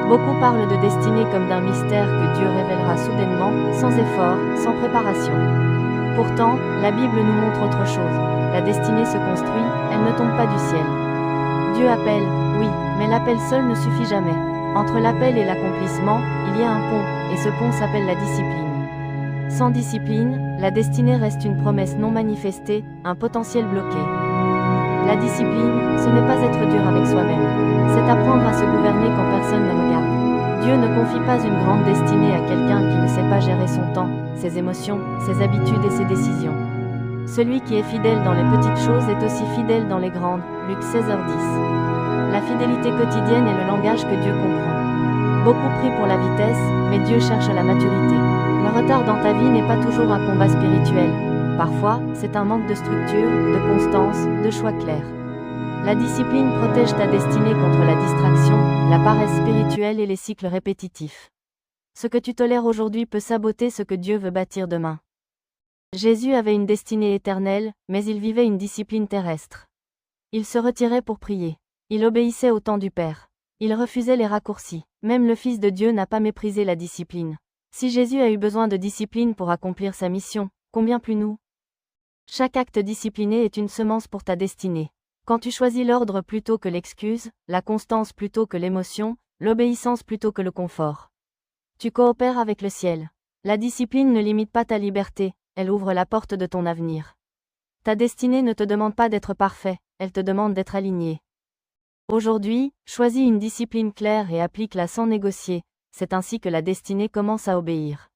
Beaucoup parlent de destinée comme d'un mystère que Dieu révélera soudainement, sans effort, sans préparation. Pourtant, la Bible nous montre autre chose. La destinée se construit, elle ne tombe pas du ciel. Dieu appelle, oui, mais l'appel seul ne suffit jamais. Entre l'appel et l'accomplissement, il y a un pont, et ce pont s'appelle la discipline. Sans discipline, la destinée reste une promesse non manifestée, un potentiel bloqué. La discipline, ce n'est pas être dur avec soi-même. C'est apprendre à se gouverner quand personne ne regarde. Dieu ne confie pas une grande destinée à quelqu'un qui ne sait pas gérer son temps, ses émotions, ses habitudes et ses décisions. Celui qui est fidèle dans les petites choses est aussi fidèle dans les grandes. Luc 16h10. La fidélité quotidienne est le langage que Dieu comprend. Beaucoup prient pour la vitesse, mais Dieu cherche la maturité. Le retard dans ta vie n'est pas toujours un combat spirituel. Parfois, c'est un manque de structure, de constance, de choix clairs. La discipline protège ta destinée contre la distraction, la paresse spirituelle et les cycles répétitifs. Ce que tu tolères aujourd'hui peut saboter ce que Dieu veut bâtir demain. Jésus avait une destinée éternelle, mais il vivait une discipline terrestre. Il se retirait pour prier. Il obéissait au temps du Père. Il refusait les raccourcis. Même le Fils de Dieu n'a pas méprisé la discipline. Si Jésus a eu besoin de discipline pour accomplir sa mission, combien plus nous ? Chaque acte discipliné est une semence pour ta destinée. Quand tu choisis l'ordre plutôt que l'excuse, la constance plutôt que l'émotion, l'obéissance plutôt que le confort, tu coopères avec le ciel. La discipline ne limite pas ta liberté, elle ouvre la porte de ton avenir. Ta destinée ne te demande pas d'être parfait, elle te demande d'être aligné. Aujourd'hui, choisis une discipline claire et applique-la sans négocier, c'est ainsi que la destinée commence à obéir.